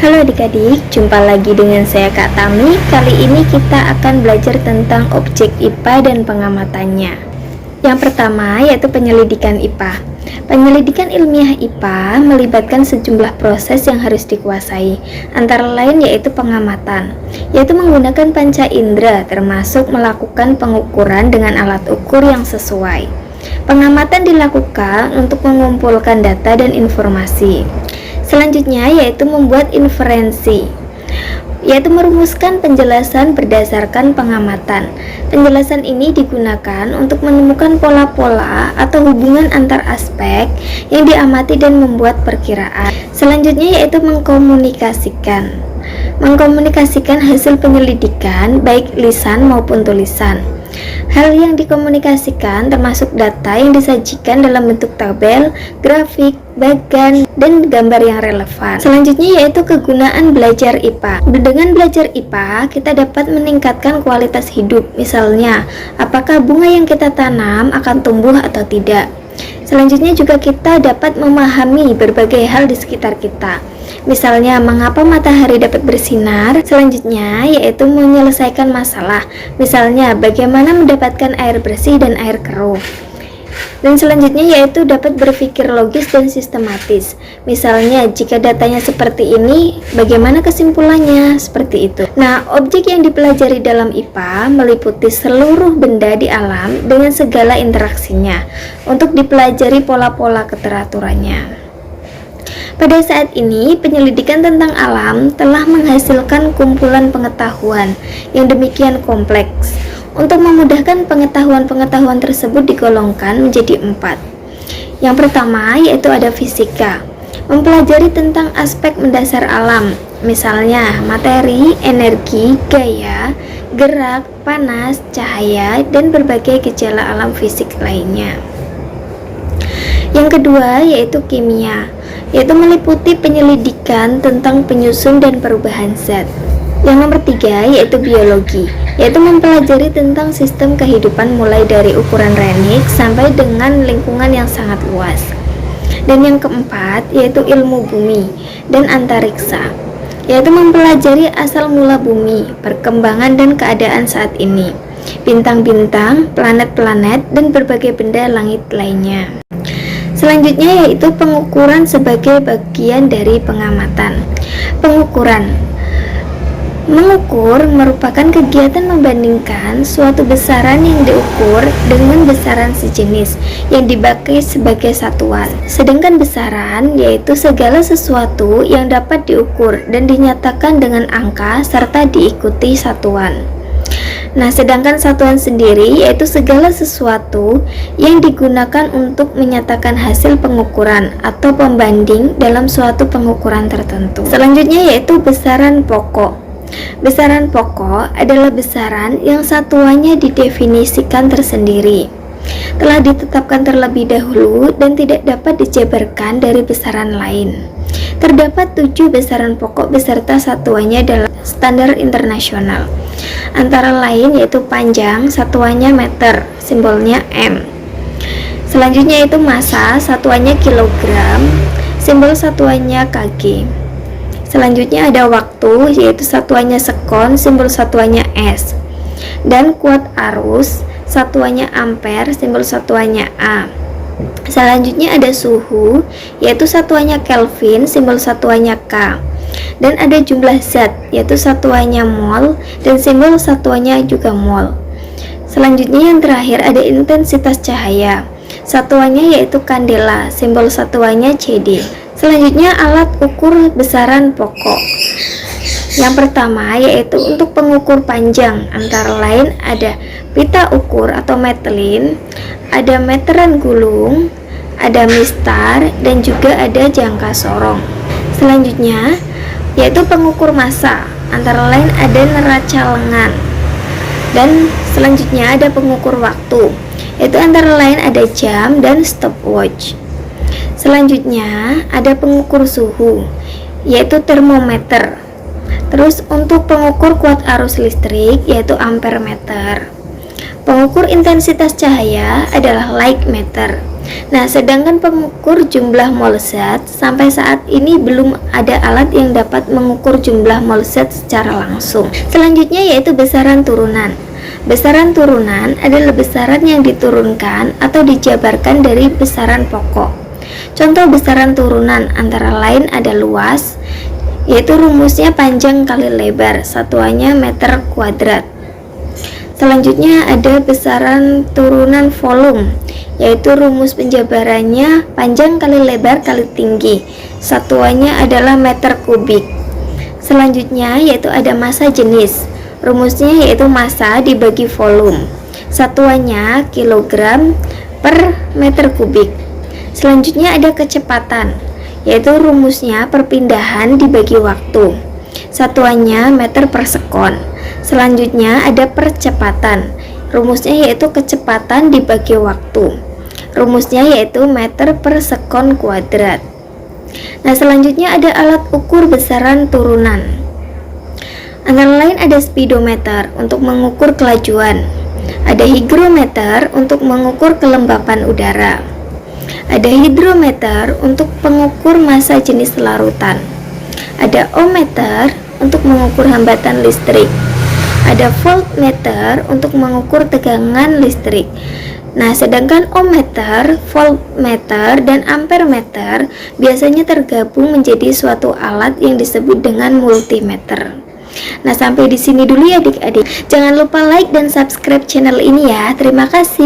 Halo adik-adik, jumpa lagi dengan saya Kak Tami. Kali ini kita akan belajar tentang objek IPA dan pengamatannya. Yang pertama yaitu penyelidikan IPA. Penyelidikan ilmiah IPA melibatkan sejumlah proses yang harus dikuasai, antara lain yaitu pengamatan, yaitu menggunakan panca indera termasuk melakukan pengukuran dengan alat ukur yang sesuai. Pengamatan dilakukan untuk mengumpulkan data dan informasi. Selanjutnya yaitu membuat inferensi, yaitu merumuskan penjelasan berdasarkan pengamatan. Penjelasan ini digunakan untuk menemukan pola-pola atau hubungan antar aspek yang diamati dan membuat perkiraan. Selanjutnya yaitu mengkomunikasikan hasil penyelidikan baik lisan maupun tulisan. Hal yang dikomunikasikan termasuk data yang disajikan dalam bentuk tabel, grafik, bagan, dan gambar yang relevan. Selanjutnya yaitu kegunaan belajar IPA. Dengan belajar IPA, kita dapat meningkatkan kualitas hidup. Misalnya, apakah bunga yang kita tanam akan tumbuh atau tidak. Selanjutnya juga kita dapat memahami berbagai hal di sekitar kita. Misalnya, mengapa matahari dapat bersinar. Selanjutnya yaitu menyelesaikan masalah. Misalnya, bagaimana mendapatkan air bersih dan air keruh. Dan selanjutnya yaitu dapat berpikir logis dan sistematis. Misalnya, jika datanya seperti ini, bagaimana kesimpulannya? Seperti itu. Nah, objek yang dipelajari dalam IPA meliputi seluruh benda di alam dengan segala interaksinya untuk dipelajari pola-pola keteraturannya. Pada saat ini, penyelidikan tentang alam telah menghasilkan kumpulan pengetahuan yang demikian kompleks. Untuk memudahkan pengetahuan-pengetahuan tersebut digolongkan menjadi 4. Yang pertama yaitu ada fisika, mempelajari tentang aspek mendasar alam, misalnya materi, energi, gaya, gerak, panas, cahaya, dan berbagai gejala alam fisik lainnya. Yang kedua yaitu kimia, yaitu meliputi penyelidikan tentang penyusun dan perubahan zat. Yang nomor 3 yaitu biologi, yaitu mempelajari tentang sistem kehidupan mulai dari ukuran Renick sampai dengan lingkungan yang sangat luas. Dan yang keempat yaitu ilmu bumi dan antariksa, yaitu mempelajari asal mula bumi, perkembangan dan keadaan saat ini, bintang-bintang, planet-planet, dan berbagai benda langit lainnya. Selanjutnya yaitu pengukuran sebagai bagian dari pengamatan. Mengukur merupakan kegiatan membandingkan suatu besaran yang diukur dengan besaran sejenis yang dipakai sebagai satuan. Sedangkan besaran yaitu segala sesuatu yang dapat diukur dan dinyatakan dengan angka serta diikuti satuan. Nah, sedangkan satuan sendiri yaitu segala sesuatu yang digunakan untuk menyatakan hasil pengukuran atau pembanding dalam suatu pengukuran tertentu. Selanjutnya yaitu besaran pokok. Besaran pokok adalah besaran yang satuannya didefinisikan tersendiri, telah ditetapkan terlebih dahulu dan tidak dapat dijabarkan dari besaran lain. Terdapat 7 besaran pokok beserta satuannya dalam standar internasional. Antara lain yaitu panjang, satuannya meter, simbolnya M. Selanjutnya itu massa, satuannya kilogram, simbol satuannya kg. Selanjutnya ada waktu, yaitu satuannya sekon, simbol satuannya S. Dan kuat arus, satuannya ampere, simbol satuannya A. Selanjutnya ada suhu, yaitu satuannya Kelvin, simbol satuannya K. Dan ada jumlah zat, yaitu satuannya mol, dan simbol satuannya juga mol. Selanjutnya yang terakhir ada intensitas cahaya, satuannya yaitu kandela, simbol satuannya CD. Selanjutnya alat ukur besaran pokok. Yang pertama yaitu untuk pengukur panjang, antara lain ada pita ukur atau metelin, ada meteran gulung, ada mistar, dan juga ada jangka sorong. Selanjutnya yaitu pengukur massa, antara lain ada neraca lengan. Dan selanjutnya ada pengukur waktu, yaitu antara lain ada jam dan stopwatch. Selanjutnya ada pengukur suhu, yaitu termometer. Terus untuk pengukur kuat arus listrik yaitu ampermeter. Pengukur intensitas cahaya adalah light meter. Nah, sedangkan pengukur jumlah mol zat, sampai saat ini belum ada alat yang dapat mengukur jumlah mol zat secara langsung. Selanjutnya yaitu besaran turunan. Besaran turunan adalah besaran yang diturunkan atau dijabarkan dari besaran pokok. Contoh besaran turunan antara lain ada luas, yaitu rumusnya panjang kali lebar, satuannya meter kuadrat. Selanjutnya ada besaran turunan volume, yaitu rumus penjabarannya panjang kali lebar kali tinggi, satuannya adalah meter kubik. Selanjutnya yaitu ada massa jenis, rumusnya yaitu massa dibagi volume, satuannya kilogram per meter kubik. Selanjutnya ada kecepatan, yaitu rumusnya perpindahan dibagi waktu, satuannya meter per sekon. Selanjutnya ada percepatan, rumusnya yaitu kecepatan dibagi waktu, rumusnya yaitu meter per sekon kuadrat. Nah, selanjutnya ada alat ukur besaran turunan. Antara lain ada speedometer untuk mengukur kelajuan, ada hygrometer untuk mengukur kelembapan udara, ada hidrometer untuk pengukur massa jenis larutan, ada ohmmeter untuk mengukur hambatan listrik, ada voltmeter untuk mengukur tegangan listrik. Nah, sedangkan ohmmeter, voltmeter, dan ampermeter biasanya tergabung menjadi suatu alat yang disebut dengan multimeter. Nah, sampai di sini dulu ya adik-adik. Jangan lupa like dan subscribe channel ini ya. Terima kasih.